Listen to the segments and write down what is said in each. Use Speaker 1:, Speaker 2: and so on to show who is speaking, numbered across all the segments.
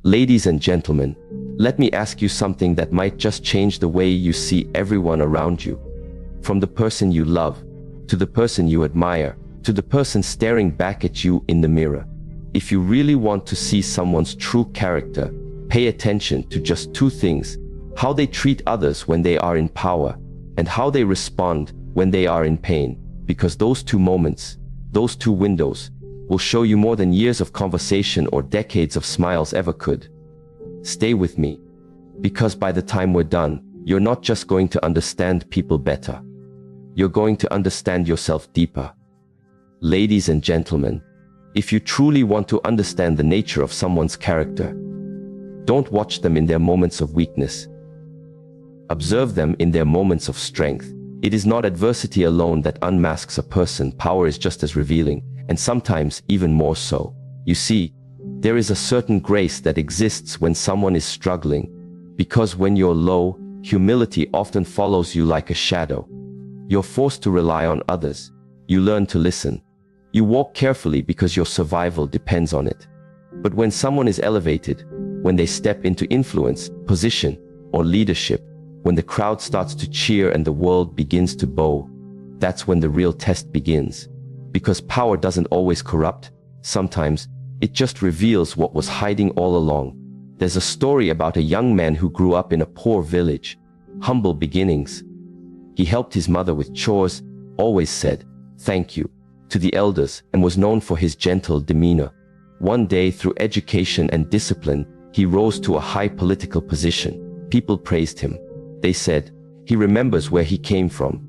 Speaker 1: Ladies and gentlemen, let me ask you something that might just change the way you see everyone around you. From the person you love, to the person you admire, to the person staring back at you in the mirror. If you really want to see someone's true character, pay attention to just two things: how they treat others when they are in power, and how they respond when they are in pain. Because those two moments, those two windows, will show you more than years of conversation or decades of smiles ever could. Stay with me, because by the time we're done, you're not just going to understand people better. You're going to understand yourself deeper. Ladies and gentlemen, if you truly want to understand the nature of someone's character, don't watch them in their moments of weakness. Observe them in their moments of strength. It is not adversity alone that unmasks a person. Power is just as revealing, and sometimes even more so. You see, there is a certain grace that exists when someone is struggling, because when you're low, humility often follows you like a shadow. You're forced to rely on others. You learn to listen. You walk carefully because your survival depends on it. But when someone is elevated, when they step into influence, position, or leadership, when the crowd starts to cheer and the world begins to bow, that's when the real test begins. Because power doesn't always corrupt. Sometimes, it just reveals what was hiding all along. There's a story about a young man who grew up in a poor village. Humble beginnings. He helped his mother with chores, always said, "Thank you," to the elders, and was known for his gentle demeanor. One day, through education and discipline, he rose to a high political position. People praised him. They said, he remembers where he came from.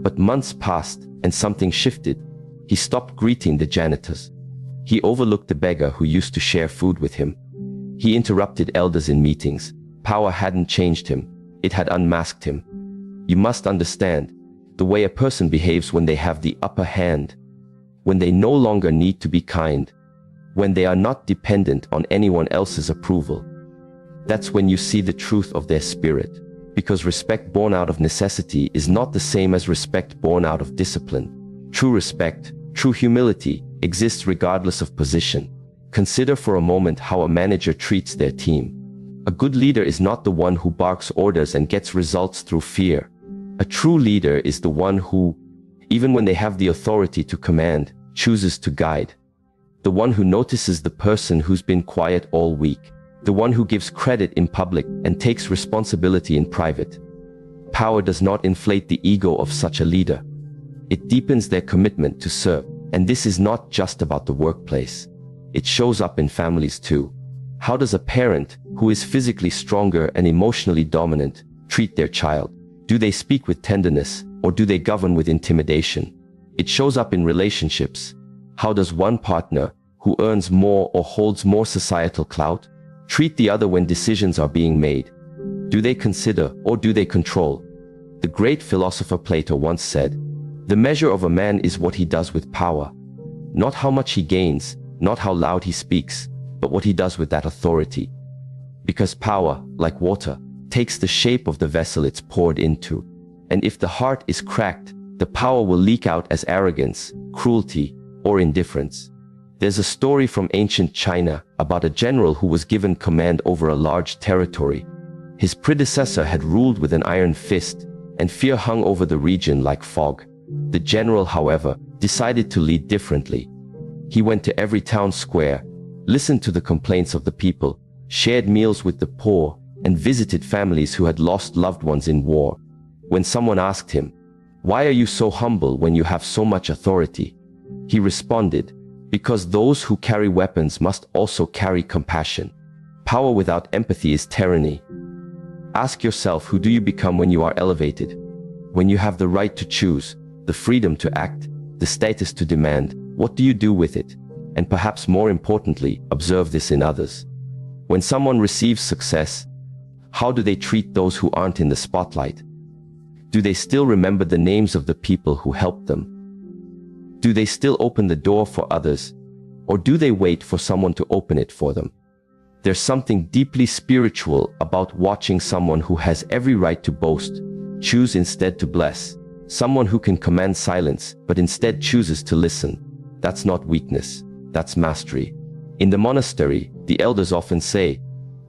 Speaker 1: But months passed, and something shifted. He stopped greeting the janitors. He overlooked the beggar who used to share food with him. He interrupted elders in meetings. Power hadn't changed him. It had unmasked him. You must understand the way a person behaves when they have the upper hand, when they no longer need to be kind, when they are not dependent on anyone else's approval. That's when you see the truth of their spirit. Because respect born out of necessity is not the same as respect born out of discipline. True respect, true humility, exists regardless of position. Consider for a moment how a manager treats their team. A good leader is not the one who barks orders and gets results through fear. A true leader is the one who, even when they have the authority to command, chooses to guide. The one who notices the person who's been quiet all week. The one who gives credit in public and takes responsibility in private. Power does not inflate the ego of such a leader. It deepens their commitment to serve. And this is not just about the workplace. It shows up in families too. How does a parent, who is physically stronger and emotionally dominant, treat their child? Do they speak with tenderness, or do they govern with intimidation? It shows up in relationships. How does one partner, who earns more or holds more societal clout, treat the other when decisions are being made? Do they consider, or do they control? The great philosopher Plato once said, "The measure of a man is what he does with power. Not how much he gains, not how loud he speaks, but what he does with that authority." Because power, like water, takes the shape of the vessel it's poured into. And if the heart is cracked, the power will leak out as arrogance, cruelty, or indifference. There's a story from ancient China about a general who was given command over a large territory. His predecessor had ruled with an iron fist, and fear hung over the region like fog. The general, however, decided to lead differently. He went to every town square, listened to the complaints of the people, shared meals with the poor, and visited families who had lost loved ones in war. When someone asked him, "Why are you so humble when you have so much authority?" he responded, "Because those who carry weapons must also carry compassion. Power without empathy is tyranny." Ask yourself, who do you become when you are elevated? When you have the right to choose, the freedom to act, the status to demand, what do you do with it? And perhaps more importantly, observe this in others. When someone receives success, how do they treat those who aren't in the spotlight? Do they still remember the names of the people who helped them? Do they still open the door for others? Or do they wait for someone to open it for them? There's something deeply spiritual about watching someone who has every right to boast, choose instead to bless. Someone who can command silence, but instead chooses to listen. That's not weakness, that's mastery. In the monastery, the elders often say,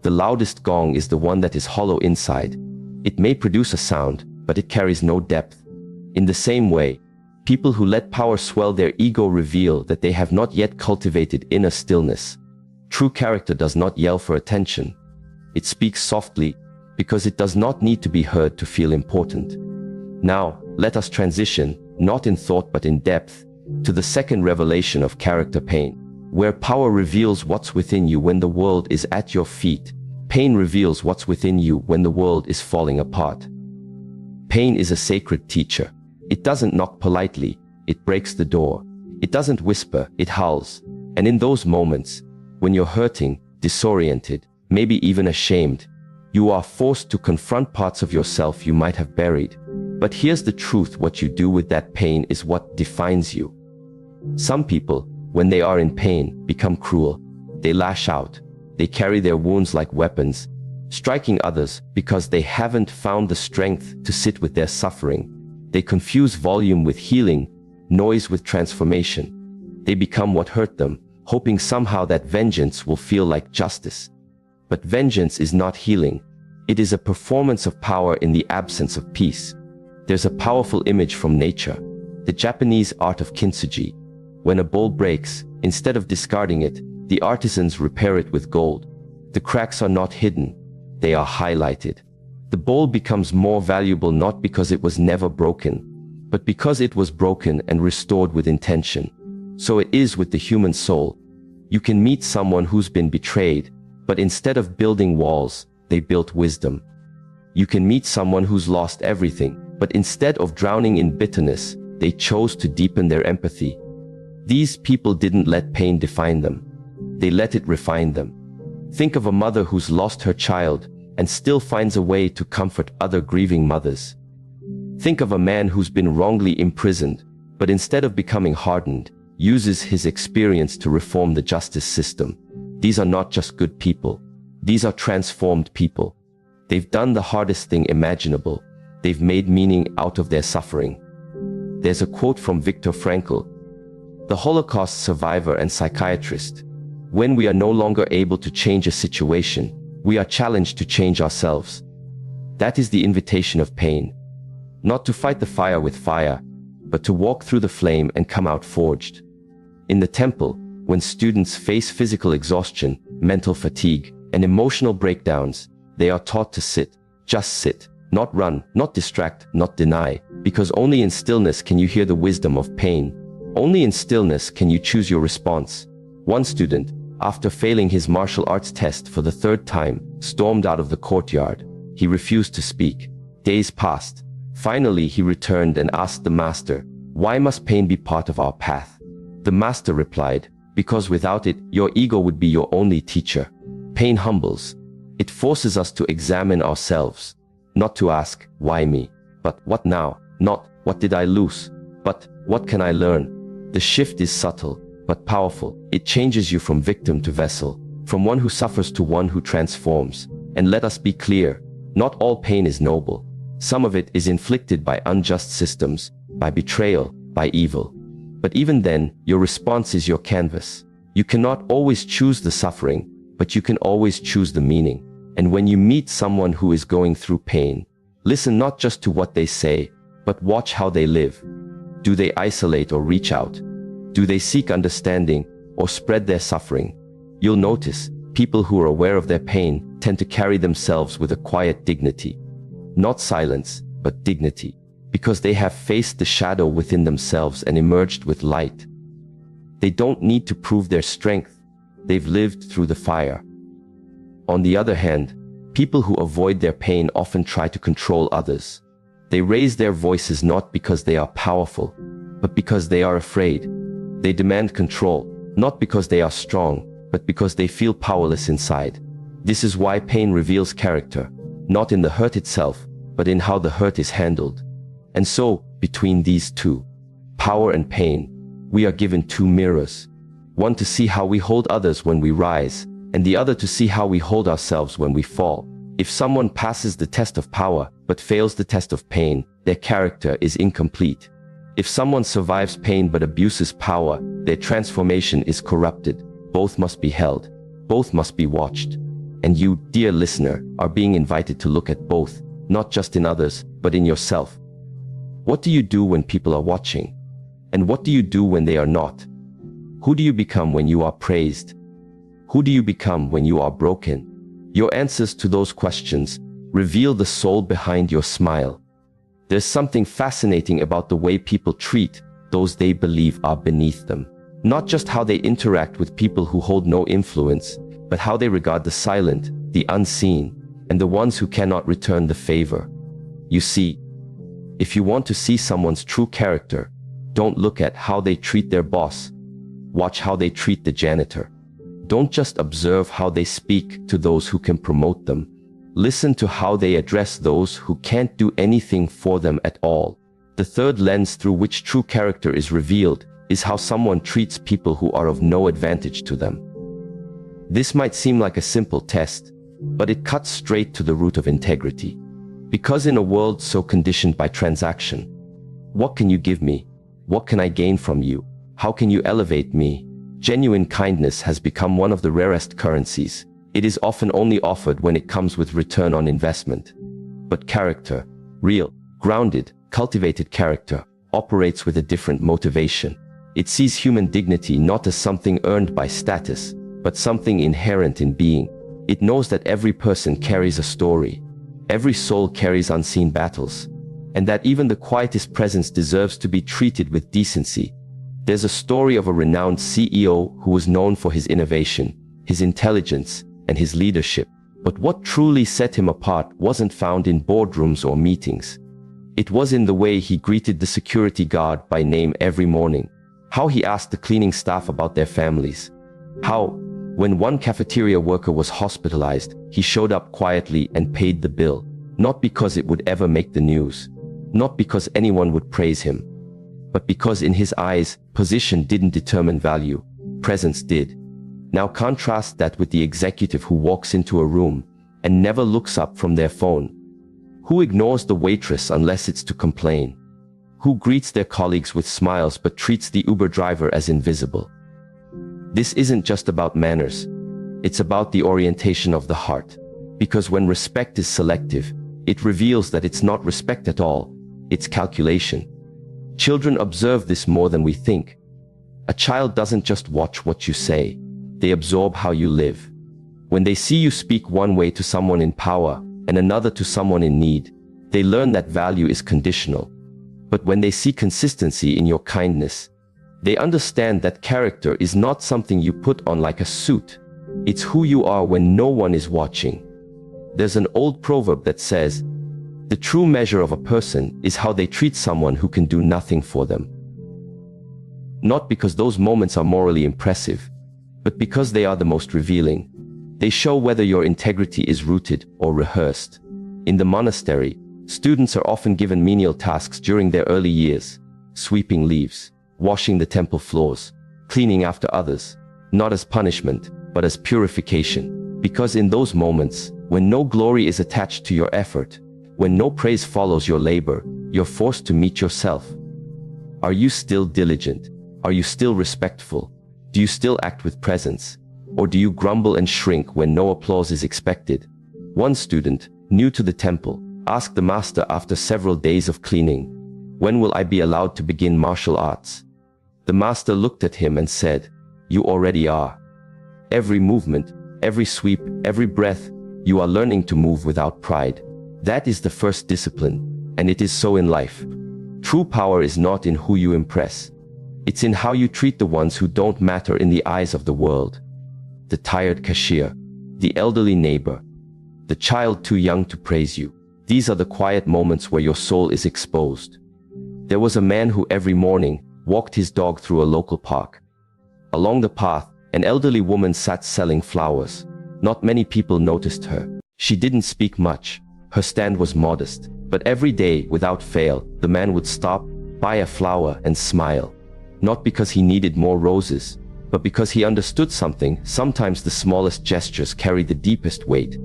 Speaker 1: The loudest gong is the one that is hollow inside. It may produce a sound, but it carries no depth. In the same way, people who let power swell their ego reveal that they have not yet cultivated inner stillness. True character does not yell for attention. It speaks softly, because it does not need to be heard to feel important. Now, let us transition, not in thought but in depth, to the second revelation of character: pain. Where power reveals what's within you when the world is at your feet, pain reveals what's within you when the world is falling apart. Pain is a sacred teacher. It doesn't knock politely, it breaks the door. It doesn't whisper, it howls. And in those moments, when you're hurting, disoriented, maybe even ashamed, you are forced to confront parts of yourself you might have buried. But here's the truth: what you do with that pain is what defines you. Some people, when they are in pain, become cruel. They lash out. They carry their wounds like weapons, striking others because they haven't found the strength to sit with their suffering. They confuse volume with healing, noise with transformation. They become what hurt them, hoping somehow that vengeance will feel like justice. But vengeance is not healing. It is a performance of power in the absence of peace. There's a powerful image from nature, the Japanese art of kintsugi. When a bowl breaks, instead of discarding it, the artisans repair it with gold. The cracks are not hidden, they are highlighted. The bowl becomes more valuable not because it was never broken, but because it was broken and restored with intention. So it is with the human soul. You can meet someone who's been betrayed, but instead of building walls, they built wisdom. You can meet someone who's lost everything, but instead of drowning in bitterness, they chose to deepen their empathy. These people didn't let pain define them. They let it refine them. Think of a mother who's lost her child and still finds a way to comfort other grieving mothers. Think of a man who's been wrongly imprisoned, but instead of becoming hardened, uses his experience to reform the justice system. These are not just good people. These are transformed people. They've done the hardest thing imaginable. They've made meaning out of their suffering. There's a quote from Viktor Frankl, the Holocaust survivor and psychiatrist. When we are no longer able to change a situation, we are challenged to change ourselves. That is the invitation of pain. Not to fight the fire with fire, but to walk through the flame and come out forged. In the temple, when students face physical exhaustion, mental fatigue, and emotional breakdowns, they are taught to sit, just sit, not run, not distract, not deny, because only in stillness can you hear the wisdom of pain. Only in stillness can you choose your response. One student, after failing his martial arts test for the third time, stormed out of the courtyard. He refused to speak. Days passed. Finally, he returned and asked the master, "Why must pain be part of our path?" The master replied, "Because without it, your ego would be your only teacher." Pain humbles. It forces us to examine ourselves. Not to ask, "Why me?" but "What now?" Not, "What did I lose?" but "What can I learn?" The shift is subtle, but powerful. It changes you from victim to vessel, from one who suffers to one who transforms. And let us be clear, not all pain is noble. Some of it is inflicted by unjust systems, by betrayal, by evil. But even then, your response is your canvas. You cannot always choose the suffering, but you can always choose the meaning. And when you meet someone who is going through pain, listen not just to what they say, but watch how they live. Do they isolate or reach out? Do they seek understanding or spread their suffering? You'll notice, people who are aware of their pain tend to carry themselves with a quiet dignity. Not silence, but dignity. Because they have faced the shadow within themselves and emerged with light. They don't need to prove their strength. They've lived through the fire. On the other hand, people who avoid their pain often try to control others. They raise their voices not because they are powerful, but because they are afraid. They demand control, not because they are strong, but because they feel powerless inside. This is why pain reveals character, not in the hurt itself, but in how the hurt is handled. And so, between these two, power and pain, we are given two mirrors. One to see how we hold others when we rise, and the other to see how we hold ourselves when we fall. If someone passes the test of power, but fails the test of pain, their character is incomplete. If someone survives pain but abuses power, their transformation is corrupted. Both must be held. Both must be watched. And you, dear listener, are being invited to look at both, not just in others, but in yourself. What do you do when people are watching? And what do you do when they are not? Who do you become when you are praised? Who do you become when you are broken? Your answers to those questions reveal the soul behind your smile. There's something fascinating about the way people treat those they believe are beneath them. Not just how they interact with people who hold no influence, but how they regard the silent, the unseen, and the ones who cannot return the favor. You see, if you want to see someone's true character, don't look at how they treat their boss. Watch how they treat the janitor. Don't just observe how they speak to those who can promote them. Listen to how they address those who can't do anything for them at all. The third lens through which true character is revealed is how someone treats people who are of no advantage to them. This might seem like a simple test, but it cuts straight to the root of integrity. Because in a world so conditioned by transaction, what can you give me? What can I gain from you? How can you elevate me? Genuine kindness has become one of the rarest currencies. It is often only offered when it comes with return on investment. But character, real, grounded, cultivated character, operates with a different motivation. It sees human dignity not as something earned by status, but something inherent in being. It knows that every person carries a story. Every soul carries unseen battles, and that even the quietest presence deserves to be treated with decency. There's a story of a renowned CEO who was known for his innovation, his intelligence, and his leadership. But what truly set him apart wasn't found in boardrooms or meetings. It was in the way he greeted the security guard by name every morning, how he asked the cleaning staff about their families, how, when one cafeteria worker was hospitalized, he showed up quietly and paid the bill, not because it would ever make the news, not because anyone would praise him, but because in his eyes, position didn't determine value, presence did. Now contrast that with the executive who walks into a room and never looks up from their phone, who ignores the waitress unless it's to complain, who greets their colleagues with smiles but treats the Uber driver as invisible. This isn't just about manners, it's about the orientation of the heart. Because when respect is selective, it reveals that it's not respect at all, it's calculation. Children observe this more than we think. A child doesn't just watch what you say, they absorb how you live. When they see you speak one way to someone in power and another to someone in need, they learn that value is conditional. But when they see consistency in your kindness, they understand that character is not something you put on like a suit. It's who you are when no one is watching. There's an old proverb that says, the true measure of a person is how they treat someone who can do nothing for them. Not because those moments are morally impressive, but because they are the most revealing. They show whether your integrity is rooted or rehearsed. In the monastery, students are often given menial tasks during their early years, sweeping leaves, washing the temple floors, cleaning after others, not as punishment, but as purification. Because in those moments, when no glory is attached to your effort, when no praise follows your labor, you're forced to meet yourself. Are you still diligent? Are you still respectful? Do you still act with presence? Or do you grumble and shrink when no applause is expected? One student, new to the temple, asked the master after several days of cleaning, "When will I be allowed to begin martial arts?" The master looked at him and said, "You already are. Every movement, every sweep, every breath, you are learning to move without pride. That is the first discipline, and it is so in life. True power is not in who you impress. It's in how you treat the ones who don't matter in the eyes of the world. The tired cashier, the elderly neighbor, the child too young to praise you. These are the quiet moments where your soul is exposed." There was a man who every morning walked his dog through a local park. Along the path, an elderly woman sat selling flowers. Not many people noticed her. She didn't speak much. Her stand was modest. But every day, without fail, the man would stop, buy a flower, and smile. Not because he needed more roses, but because he understood something. Sometimes the smallest gestures carry the deepest weight.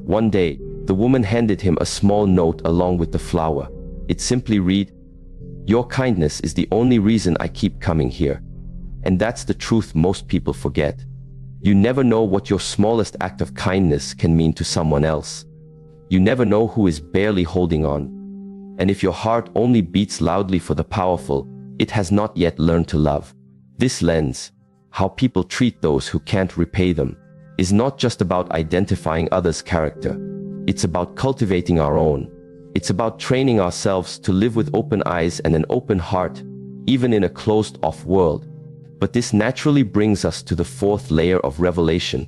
Speaker 1: One day, the woman handed him a small note along with the flower. It simply read, "Your kindness is the only reason I keep coming here." And that's the truth most people forget. You never know what your smallest act of kindness can mean to someone else. You never know who is barely holding on. And if your heart only beats loudly for the powerful, it has not yet learned to love. This lens, how people treat those who can't repay them, is not just about identifying others' character. It's about cultivating our own. It's about training ourselves to live with open eyes and an open heart, even in a closed-off world. But this naturally brings us to the fourth layer of revelation.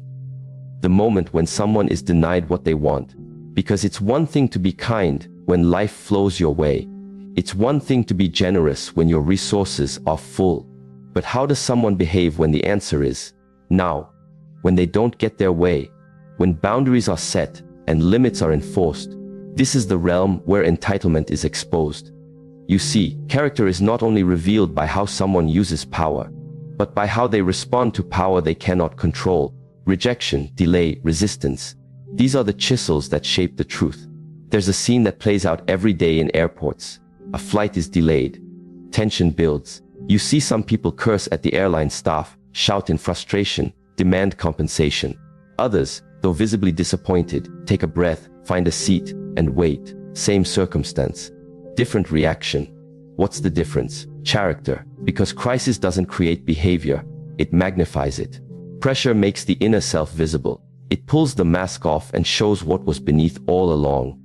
Speaker 1: The moment when someone is denied what they want. Because it's one thing to be kind when life flows your way. It's one thing to be generous when your resources are full. But how does someone behave when the answer is now? When they don't get their way, when boundaries are set and limits are enforced. This is the realm where entitlement is exposed. You see, character is not only revealed by how someone uses power, but by how they respond to power they cannot control. Rejection, delay, resistance. These are the chisels that shape the truth. There's a scene that plays out every day in airports. A flight is delayed. Tension builds. You see some people curse at the airline staff, shout in frustration, demand compensation. Others, though visibly disappointed, take a breath, find a seat, and wait. Same circumstance. Different reaction. What's the difference? Character. Because crisis doesn't create behavior, it magnifies it. Pressure makes the inner self visible. It pulls the mask off and shows what was beneath all along.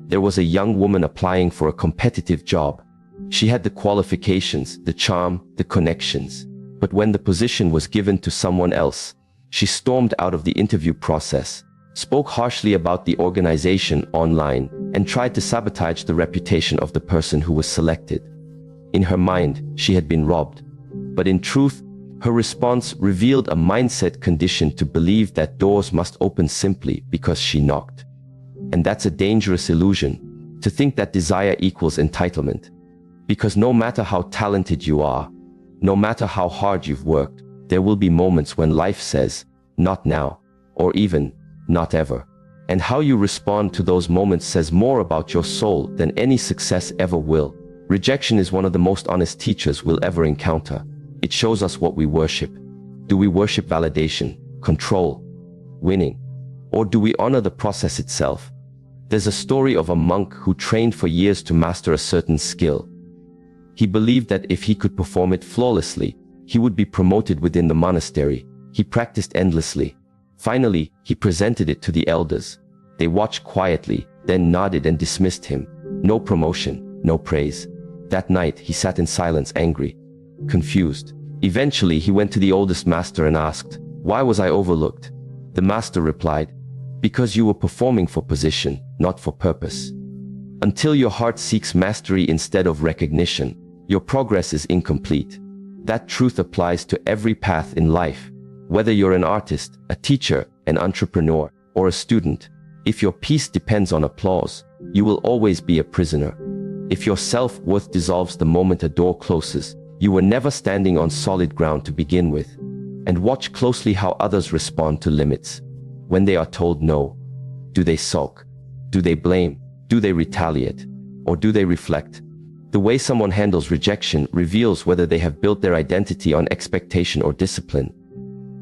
Speaker 1: There was a young woman applying for a competitive job. She had the qualifications, the charm, the connections. But when the position was given to someone else, she stormed out of the interview process, spoke harshly about the organization online, and tried to sabotage the reputation of the person who was selected. In her mind, she had been robbed. But in truth, her response revealed a mindset conditioned to believe that doors must open simply because she knocked. And that's a dangerous illusion, to think that desire equals entitlement. Because no matter how talented you are, no matter how hard you've worked, there will be moments when life says, not now, or even, not ever. And how you respond to those moments says more about your soul than any success ever will. Rejection is one of the most honest teachers we'll ever encounter. It shows us what we worship. Do we worship validation, control, winning? Or do we honor the process itself? There's a story of a monk who trained for years to master a certain skill. He believed that if he could perform it flawlessly, he would be promoted within the monastery. He practiced endlessly. Finally, he presented it to the elders. They watched quietly, then nodded and dismissed him. No promotion, no praise. That night, he sat in silence, angry, confused. Eventually, he went to the oldest master and asked, "Why was I overlooked?" The master replied, "Because you were performing for position, not for purpose. Until your heart seeks mastery instead of recognition, your progress is incomplete." That truth applies to every path in life. Whether you're an artist, a teacher, an entrepreneur, or a student, if your peace depends on applause, you will always be a prisoner. If your self-worth dissolves the moment a door closes, you were never standing on solid ground to begin with. And watch closely how others respond to limits. When they are told no, do they sulk? Do they blame? Do they retaliate? Or do they reflect? The way someone handles rejection reveals whether they have built their identity on expectation or discipline.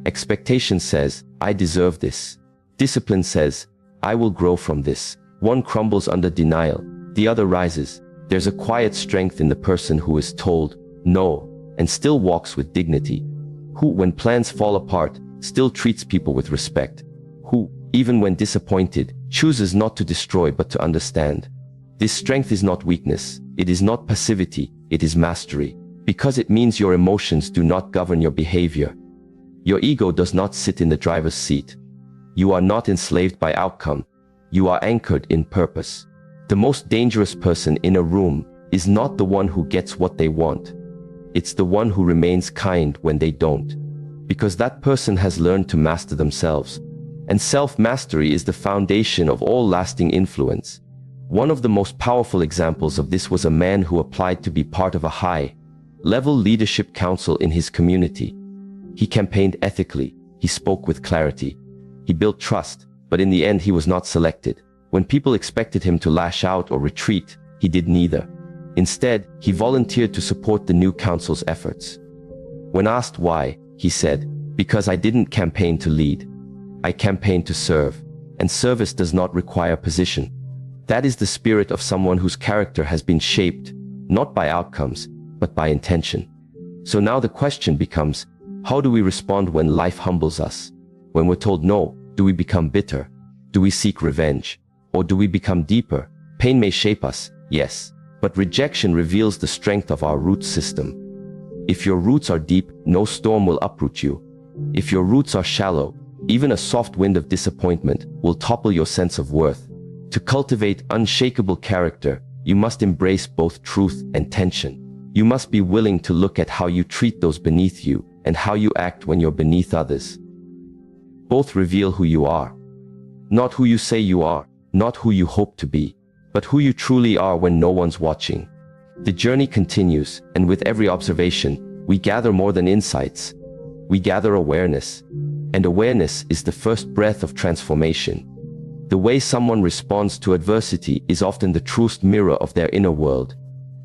Speaker 1: Expectation says, "I deserve this." Discipline says, "I will grow from this." One crumbles under denial, the other rises. There's a quiet strength in the person who is told no and still walks with dignity. Who, when plans fall apart, still treats people with respect. Who, even when disappointed, chooses not to destroy but to understand. This strength is not weakness, it is not passivity, it is mastery. Because it means your emotions do not govern your behavior. Your ego does not sit in the driver's seat. You are not enslaved by outcome. You are anchored in purpose. The most dangerous person in a room is not the one who gets what they want. It's the one who remains kind when they don't. Because that person has learned to master themselves. And self-mastery is the foundation of all lasting influence. One of the most powerful examples of this was a man who applied to be part of a high-level leadership council in his community. He campaigned ethically, he spoke with clarity, he built trust, but in the end he was not selected. When people expected him to lash out or retreat, he did neither. Instead, he volunteered to support the new council's efforts. When asked why, he said, Because I didn't campaign to lead. I campaigned to serve. And service does not require position. That is the spirit of someone whose character has been shaped, not by outcomes, but by intention. So now the question becomes, how do we respond when life humbles us? When we're told no, do we become bitter? Do we seek revenge? Or do we become deeper? Pain may shape us, yes, but rejection reveals the strength of our root system. If your roots are deep, no storm will uproot you. If your roots are shallow, even a soft wind of disappointment will topple your sense of worth. To cultivate unshakable character, you must embrace both truth and tension. You must be willing to look at how you treat those beneath you and how you act when you're beneath others. Both reveal who you are. Not who you say you are, not who you hope to be, but who you truly are when no one's watching. The journey continues, and with every observation, we gather more than insights. We gather awareness. And awareness is the first breath of transformation. The way someone responds to adversity is often the truest mirror of their inner world.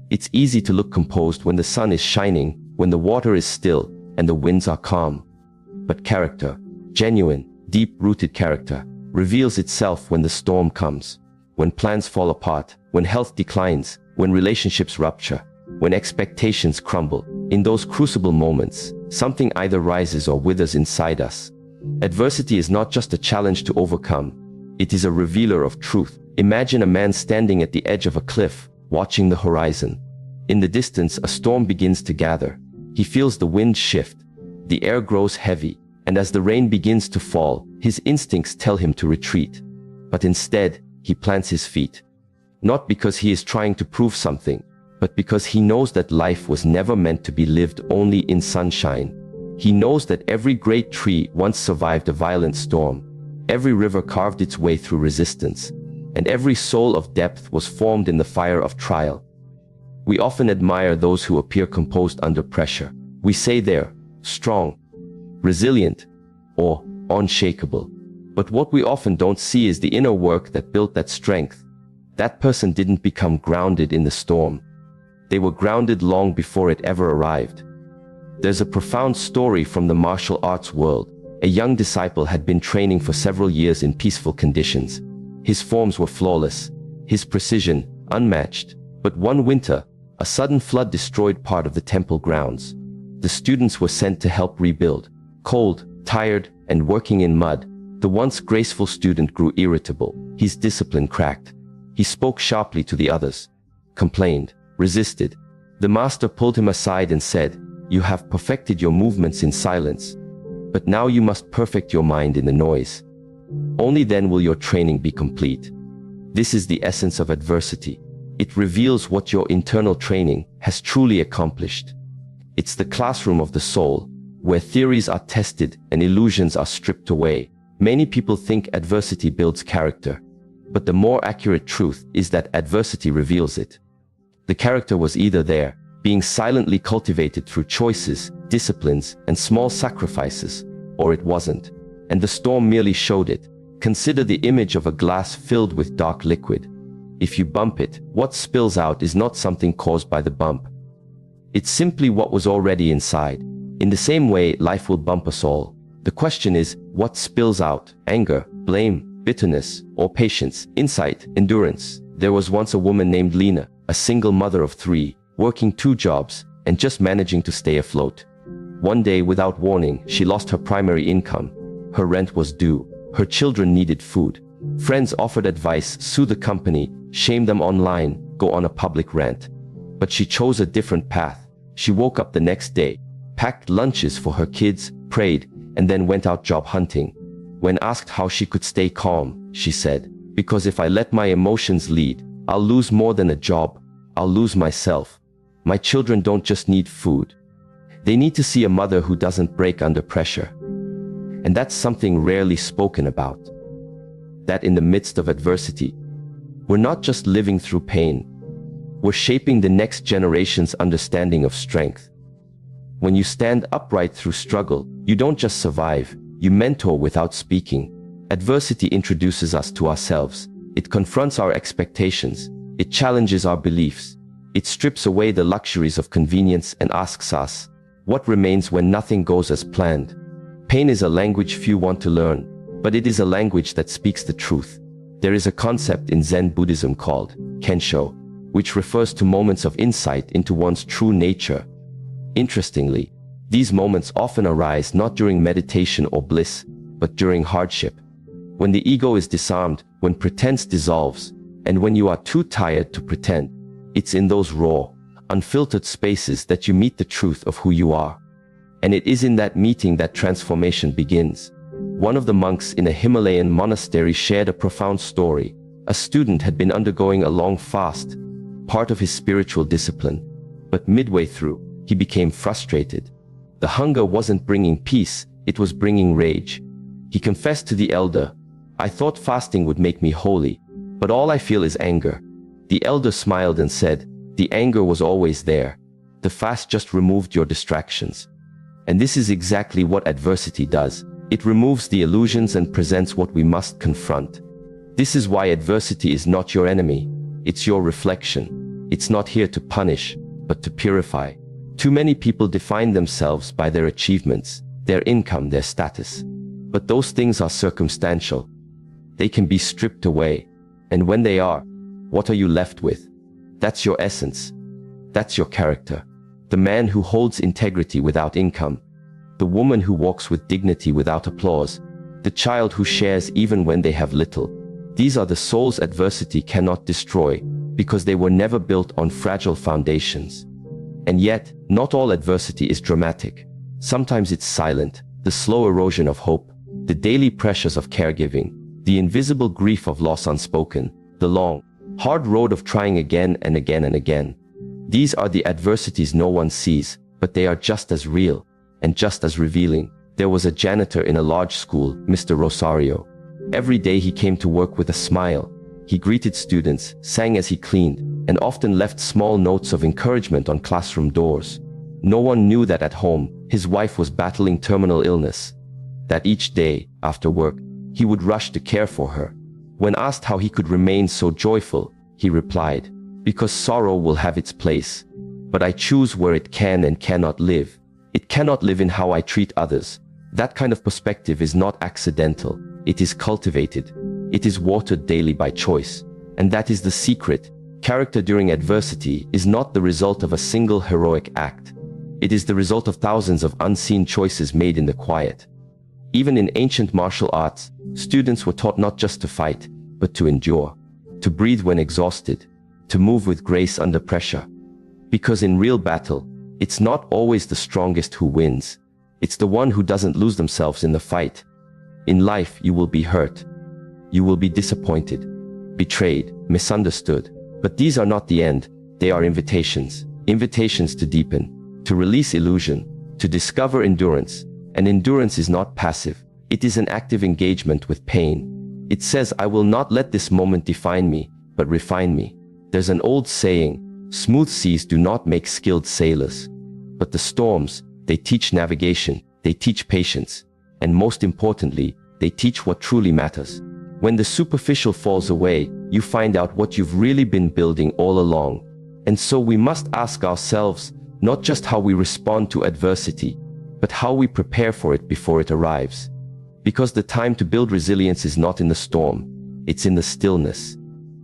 Speaker 1: It's easy to look composed when the sun is shining, when the water is still, and the winds are calm. But character, genuine, deep-rooted character, reveals itself when the storm comes, when plans fall apart, when health declines, when relationships rupture, when expectations crumble. In those crucible moments, something either rises or withers inside us. Adversity is not just a challenge to overcome. It is a revealer of truth. Imagine a man standing at the edge of a cliff, watching the horizon. In the distance, a storm begins to gather. He feels the wind shift. The air grows heavy, and as the rain begins to fall, his instincts tell him to retreat. But instead, he plants his feet. Not because he is trying to prove something, but because he knows that life was never meant to be lived only in sunshine. He knows that every great tree once survived a violent storm. Every river carved its way through resistance, and every soul of depth was formed in the fire of trial. We often admire those who appear composed under pressure. We say they're strong, resilient, or unshakable. But what we often don't see is the inner work that built that strength. That person didn't become grounded in the storm. They were grounded long before it ever arrived. There's a profound story from the martial arts world. A young disciple had been training for several years in peaceful conditions. His forms were flawless, his precision unmatched. But one winter, a sudden flood destroyed part of the temple grounds. The students were sent to help rebuild. Cold, tired, and working in mud, the once graceful student grew irritable. His discipline cracked. He spoke sharply to the others, complained, resisted. The master pulled him aside and said, "You have perfected your movements in silence, but now you must perfect your mind in the noise. Only then will your training be complete." This is the essence of adversity. It reveals what your internal training has truly accomplished. It's the classroom of the soul, where theories are tested and illusions are stripped away. Many people think adversity builds character, but the more accurate truth is that adversity reveals it. The character was either there, being silently cultivated through choices, disciplines, and small sacrifices, or it wasn't, and the storm merely showed it. Consider the image of a glass filled with dark liquid. If you bump it, what spills out is not something caused by the bump. It's simply what was already inside. In the same way, life will bump us all. The question is, what spills out? Anger, blame, bitterness, or patience, insight, endurance. There was once a woman named Lena, a single mother of 3, working 2 jobs, and just managing to stay afloat. One day, without warning, she lost her primary income. Her rent was due. Her children needed food. Friends offered advice: sue the company, shame them online, go on a public rant. But she chose a different path. She woke up the next day, packed lunches for her kids, prayed, and then went out job hunting. When asked how she could stay calm, she said, "Because if I let my emotions lead, I'll lose more than a job. I'll lose myself. My children don't just need food. They need to see a mother who doesn't break under pressure." And that's something rarely spoken about. That in the midst of adversity, we're not just living through pain. We're shaping the next generation's understanding of strength. When you stand upright through struggle, you don't just survive, you mentor without speaking. Adversity introduces us to ourselves. It confronts our expectations. It challenges our beliefs. It strips away the luxuries of convenience and asks us, what remains when nothing goes as planned? Pain is a language few want to learn, but it is a language that speaks the truth. There is a concept in Zen Buddhism called Kensho, which refers to moments of insight into one's true nature. Interestingly, these moments often arise not during meditation or bliss, but during hardship. When the ego is disarmed, when pretense dissolves, and when you are too tired to pretend, it's in those raw, unfiltered spaces that you meet the truth of who you are. And it is in that meeting that transformation begins. One of the monks in a Himalayan monastery shared a profound story. A student had been undergoing a long fast, part of his spiritual discipline. But midway through, he became frustrated. The hunger wasn't bringing peace, it was bringing rage. He confessed to the elder, "I thought fasting would make me holy, but all I feel is anger." The elder smiled and said, "The anger was always there. The fast just removed your distractions." And this is exactly what adversity does. It removes the illusions and presents what we must confront. This is why adversity is not your enemy. It's your reflection. It's not here to punish, but to purify. Too many people define themselves by their achievements, their income, their status. But those things are circumstantial. They can be stripped away. And when they are, what are you left with? That's your essence. That's your character. The man who holds integrity without income. The woman who walks with dignity without applause. The child who shares even when they have little. These are the souls adversity cannot destroy, because they were never built on fragile foundations. And yet, not all adversity is dramatic. Sometimes it's silent, the slow erosion of hope, the daily pressures of caregiving, the invisible grief of loss unspoken, the long, hard road of trying again and again and again. These are the adversities no one sees, but they are just as real and just as revealing. There was a janitor in a large school, Mr. Rosario. Every day he came to work with a smile. He greeted students, sang as he cleaned, and often left small notes of encouragement on classroom doors. No one knew that at home, his wife was battling terminal illness. That each day, after work, he would rush to care for her. When asked how he could remain so joyful, he replied, "Because sorrow will have its place. But I choose where it can and cannot live. It cannot live in how I treat others." That kind of perspective is not accidental. It is cultivated. It is watered daily by choice. And that is the secret. Character during adversity is not the result of a single heroic act. It is the result of thousands of unseen choices made in the quiet. Even in ancient martial arts, students were taught not just to fight, but to endure, to breathe when exhausted, to move with grace under pressure. Because in real battle, it's not always the strongest who wins. It's the one who doesn't lose themselves in the fight. In life, you will be hurt. You will be disappointed, betrayed, misunderstood. But these are not the end. They are invitations. Invitations to deepen, to release illusion, to discover endurance. And endurance is not passive. It is an active engagement with pain. It says, "I will not let this moment define me, but refine me." There's an old saying, "Smooth seas do not make skilled sailors." But the storms, they teach navigation, they teach patience, and most importantly, they teach what truly matters. When the superficial falls away, you find out what you've really been building all along. And so we must ask ourselves, not just how we respond to adversity, but how we prepare for it before it arrives. Because the time to build resilience is not in the storm, it's in the stillness.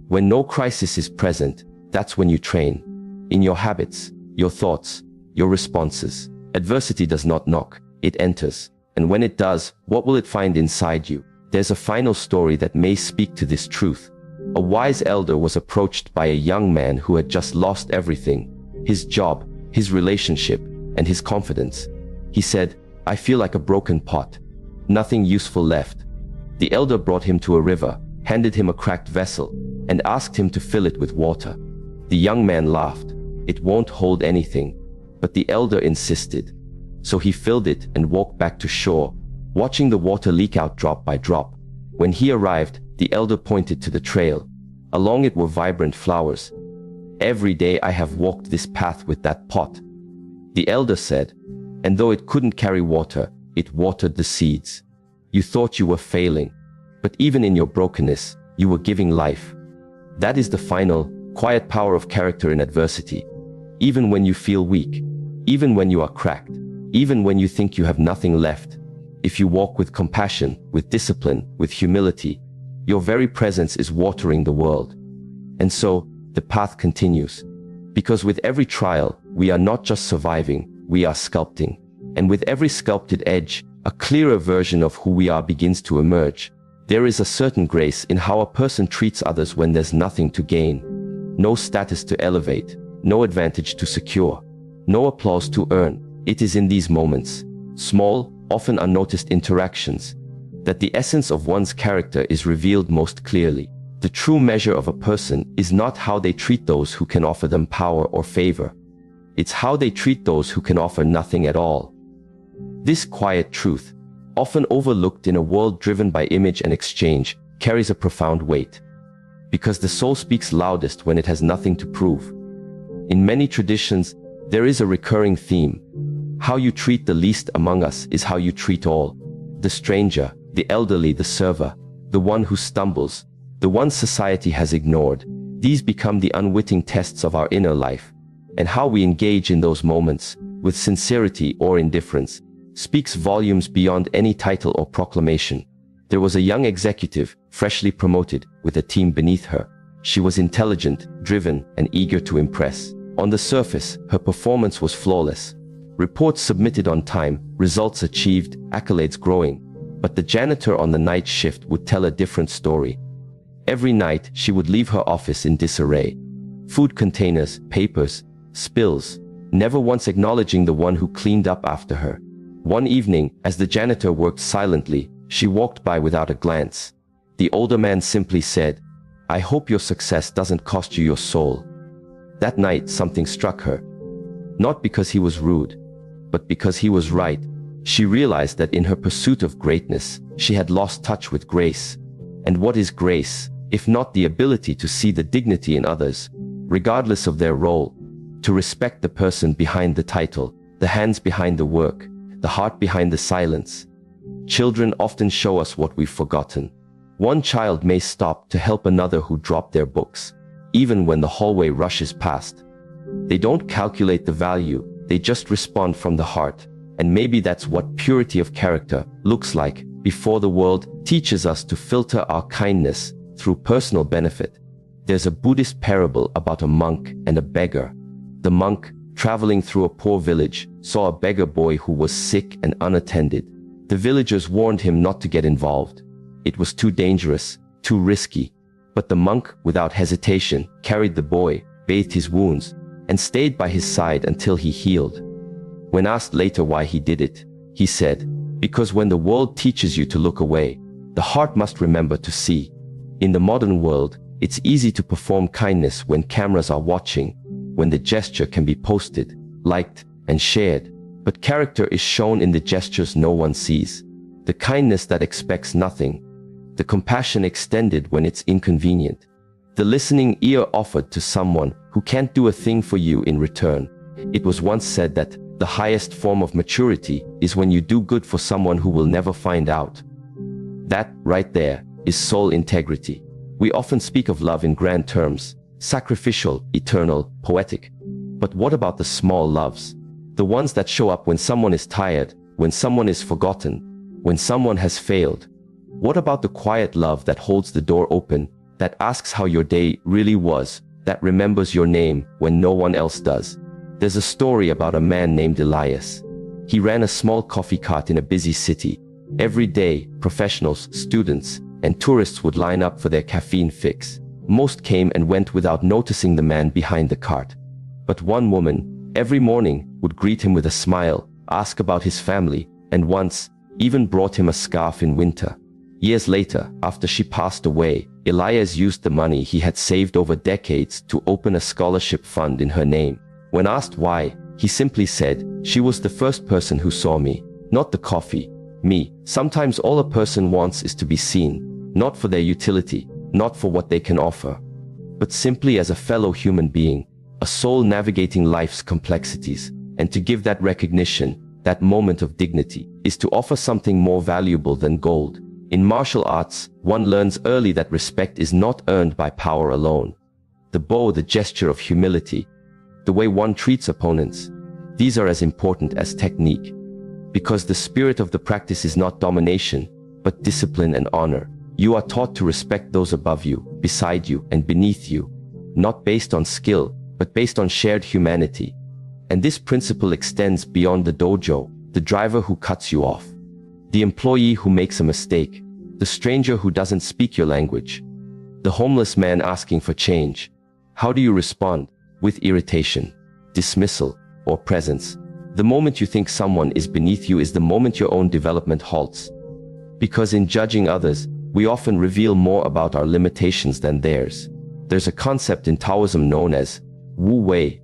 Speaker 1: When no crisis is present, that's when you train. In your habits, your thoughts, your responses. Adversity does not knock, it enters. And when it does, what will it find inside you? There's a final story that may speak to this truth. A wise elder was approached by a young man who had just lost everything: his job, his relationship, and his confidence. He said, "I feel like a broken pot. Nothing useful left." The elder brought him to a river, handed him a cracked vessel, and asked him to fill it with water. The young man laughed. "It won't hold anything." But the elder insisted. So he filled it and walked back to shore, watching the water leak out drop by drop. When he arrived, the elder pointed to the trail. Along it were vibrant flowers. "Every day I have walked this path with that pot," the elder said. "And though it couldn't carry water, it watered the seeds. You thought you were failing, but even in your brokenness, you were giving life." That is the final, quiet power of character in adversity. Even when you feel weak, even when you are cracked, even when you think you have nothing left, If you walk with compassion, with discipline, with humility, your very presence is watering the world. And so, the path continues. Because with every trial, we are not just surviving, we are sculpting. And with every sculpted edge, a clearer version of who we are begins to emerge. There is a certain grace in how a person treats others when there's nothing to gain. No status to elevate, no advantage to secure, no applause to earn. It is in these moments, small, often unnoticed interactions, that the essence of one's character is revealed most clearly. The true measure of a person is not how they treat those who can offer them power or favor. It's how they treat those who can offer nothing at all. This quiet truth, often overlooked in a world driven by image and exchange, carries a profound weight. Because the soul speaks loudest when it has nothing to prove. In many traditions, there is a recurring theme. How you treat the least among us is how you treat all. The stranger, the elderly, the server, the one who stumbles, the one society has ignored. These become the unwitting tests of our inner life. And how we engage in those moments, with sincerity or indifference, speaks volumes beyond any title or proclamation. There was a young executive, freshly promoted, with a team beneath her. She was intelligent, driven, and eager to impress. On the surface, her performance was flawless. Reports submitted on time, results achieved, accolades growing. But the janitor on the night shift would tell a different story. Every night, she would leave her office in disarray. Food containers, papers, spills, never once acknowledging the one who cleaned up after her. One evening, as the janitor worked silently, she walked by without a glance. The older man simply said, "I hope your success doesn't cost you your soul." That night, something struck her. Not because he was rude, but because he was right. She realized that in her pursuit of greatness, she had lost touch with grace. And what is grace, if not the ability to see the dignity in others, regardless of their role, to respect the person behind the title, the hands behind the work, the heart behind the silence? Children often show us what we've forgotten. One child may stop to help another who dropped their books, even when the hallway rushes past. They don't calculate the value, they just respond from the heart. And maybe that's what purity of character looks like before the world teaches us to filter our kindness through personal benefit. There's a Buddhist parable about a monk and a beggar. The monk, traveling through a poor village, saw a beggar boy who was sick and unattended. The villagers warned him not to get involved. It was too dangerous, too risky. But the monk, without hesitation, carried the boy, bathed his wounds, and stayed by his side until he healed. When asked later why he did it, he said, "Because when the world teaches you to look away, the heart must remember to see." In the modern world, it's easy to perform kindness when cameras are watching, when the gesture can be posted, liked, and shared. But character is shown in the gestures no one sees. The kindness that expects nothing. The compassion extended when it's inconvenient. The listening ear offered to someone who can't do a thing for you in return. It was once said that the highest form of maturity is when you do good for someone who will never find out. That, right there, is soul integrity. We often speak of love in grand terms, sacrificial, eternal, poetic. But what about the small loves? The ones that show up when someone is tired, when someone is forgotten, when someone has failed. What about the quiet love that holds the door open, that asks how your day really was, that remembers your name when no one else does? There's a story about a man named Elias. He ran a small coffee cart in a busy city. Every day, professionals, students, and tourists would line up for their caffeine fix. Most came and went without noticing the man behind the cart. But one woman, every morning, would greet him with a smile, ask about his family, and once, even brought him a scarf in winter. Years later, after she passed away, Elias used the money he had saved over decades to open a scholarship fund in her name. When asked why, he simply said, "She was the first person who saw me, not the coffee, me." Sometimes all a person wants is to be seen, not for their utility, not for what they can offer, but simply as a fellow human being, a soul navigating life's complexities. And to give that recognition, that moment of dignity, is to offer something more valuable than gold. In martial arts, one learns early that respect is not earned by power alone. The bow, the gesture of humility, the way one treats opponents, these are as important as technique. Because the spirit of the practice is not domination, but discipline and honor. You are taught to respect those above you, beside you, and beneath you, not based on skill, but based on shared humanity. And this principle extends beyond the dojo, the driver who cuts you off, the employee who makes a mistake, the stranger who doesn't speak your language, the homeless man asking for change. How do you respond? With irritation, dismissal, or presence? The moment you think someone is beneath you is the moment your own development halts. Because in judging others, we often reveal more about our limitations than theirs. There's a concept in Taoism known as Wu Wei,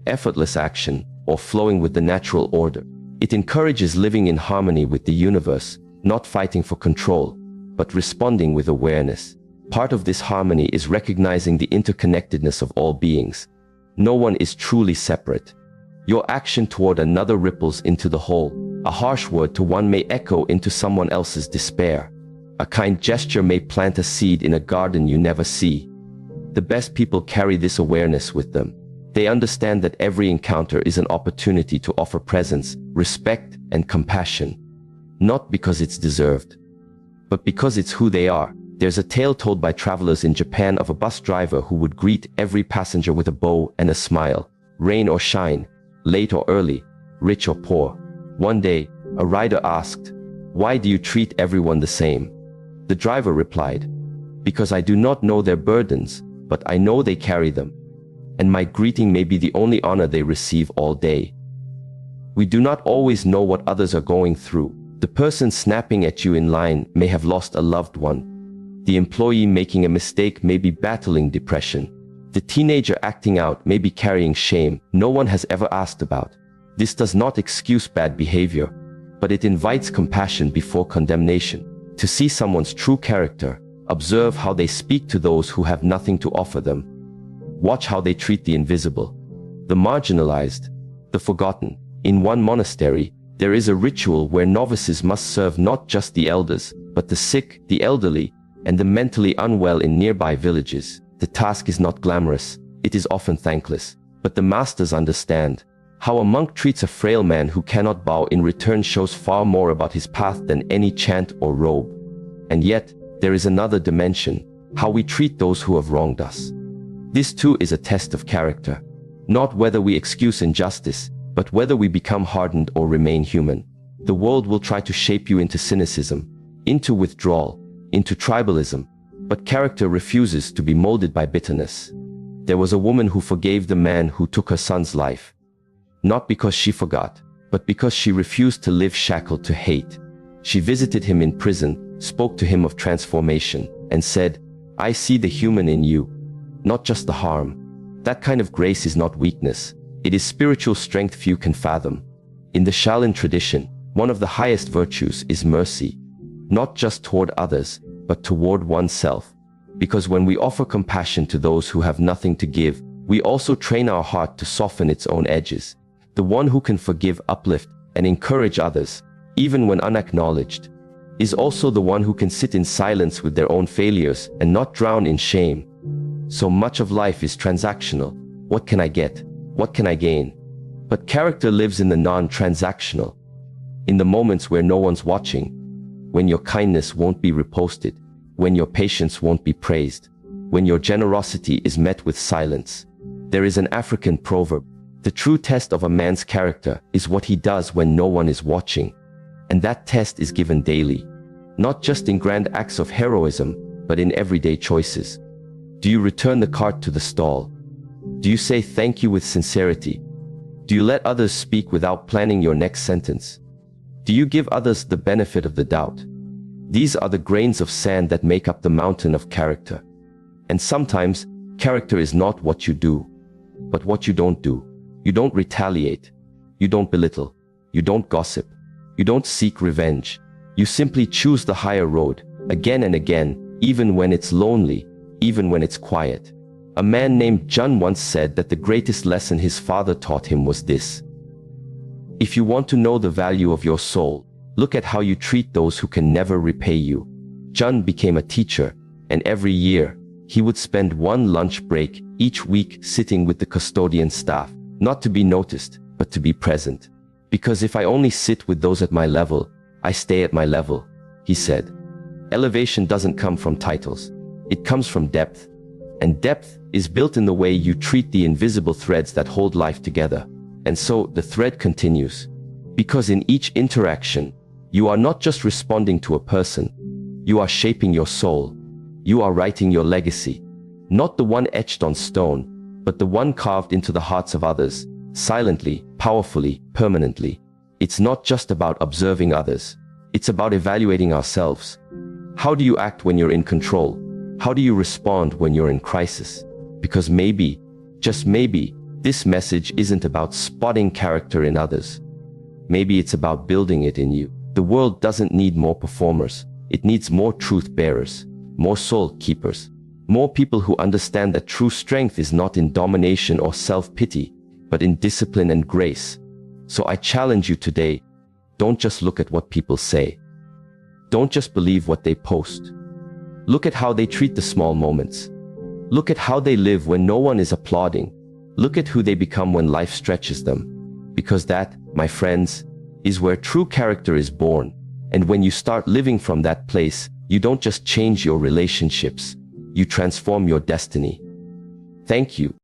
Speaker 1: effortless action, or flowing with the natural order. It encourages living in harmony with the universe, not fighting for control, but responding with awareness. Part of this harmony is recognizing the interconnectedness of all beings. No one is truly separate. Your action toward another ripples into the whole. A harsh word to one may echo into someone else's despair. A kind gesture may plant a seed in a garden you never see. The best people carry this awareness with them. They understand that every encounter is an opportunity to offer presence, respect, and compassion. Not because it's deserved, but because it's who they are. There's a tale told by travelers in Japan of a bus driver who would greet every passenger with a bow and a smile. Rain or shine, late or early, rich or poor. One day, a rider asked, "Why do you treat everyone the same?" The driver replied, "Because I do not know their burdens, but I know they carry them. And my greeting may be the only honor they receive all day." We do not always know what others are going through. The person snapping at you in line may have lost a loved one. The employee making a mistake may be battling depression. The teenager acting out may be carrying shame no one has ever asked about. This does not excuse bad behavior, but it invites compassion before condemnation. To see someone's true character, observe how they speak to those who have nothing to offer them. Watch how they treat the invisible, the marginalized, the forgotten. In one monastery, there is a ritual where novices must serve not just the elders, but the sick, the elderly, and the mentally unwell in nearby villages. The task is not glamorous, it is often thankless, but the masters understand. How a monk treats a frail man who cannot bow in return shows far more about his path than any chant or robe. And yet, there is another dimension, how we treat those who have wronged us. This too is a test of character. Not whether we excuse injustice, but whether we become hardened or remain human. The world will try to shape you into cynicism, into withdrawal, into tribalism, but character refuses to be molded by bitterness. There was a woman who forgave the man who took her son's life. Not because she forgot, but because she refused to live shackled to hate. She visited him in prison, spoke to him of transformation, and said, "I see the human in you, not just the harm." That kind of grace is not weakness. It is spiritual strength few can fathom. In the Shaolin tradition, one of the highest virtues is mercy, not just toward others, but toward oneself. Because when we offer compassion to those who have nothing to give, we also train our heart to soften its own edges. The one who can forgive, uplift, and encourage others, even when unacknowledged, is also the one who can sit in silence with their own failures and not drown in shame. So much of life is transactional. What can I get? What can I gain? But character lives in the non-transactional. In the moments where no one's watching, when your kindness won't be reposted, when your patience won't be praised, when your generosity is met with silence. There is an African proverb: the true test of a man's character is what he does when no one is watching. And that test is given daily, not just in grand acts of heroism, but in everyday choices. Do you return the cart to the stall? Do you say thank you with sincerity? Do you let others speak without planning your next sentence? Do you give others the benefit of the doubt? These are the grains of sand that make up the mountain of character. And sometimes, character is not what you do, but what you don't do. You don't retaliate. You don't belittle. You don't gossip. You don't seek revenge. You simply choose the higher road, again and again, even when it's lonely, even when it's quiet. A man named John once said that the greatest lesson his father taught him was this: if you want to know the value of your soul, look at how you treat those who can never repay you. John became a teacher, and every year, he would spend one lunch break each week sitting with the custodian staff, not to be noticed, but to be present. Because if I only sit with those at my level, I stay at my level, he said. Elevation doesn't come from titles. It comes from depth. And depth is built in the way you treat the invisible threads that hold life together. And so the thread continues. Because in each interaction, you are not just responding to a person. You are shaping your soul. You are writing your legacy. Not the one etched on stone, but the one carved into the hearts of others, silently, powerfully, permanently. It's not just about observing others. It's about evaluating ourselves. How do you act when you're in control? How do you respond when you're in crisis? Because maybe, just maybe, this message isn't about spotting character in others. Maybe it's about building it in you. The world doesn't need more performers. It needs more truth bearers, more soul keepers, more people who understand that true strength is not in domination or self-pity, but in discipline and grace. So I challenge you today, don't just look at what people say. Don't just believe what they post. Look at how they treat the small moments. Look at how they live when no one is applauding. Look at who they become when life stretches them. Because that, my friends, is where true character is born. And when you start living from that place, you don't just change your relationships, you transform your destiny. Thank you.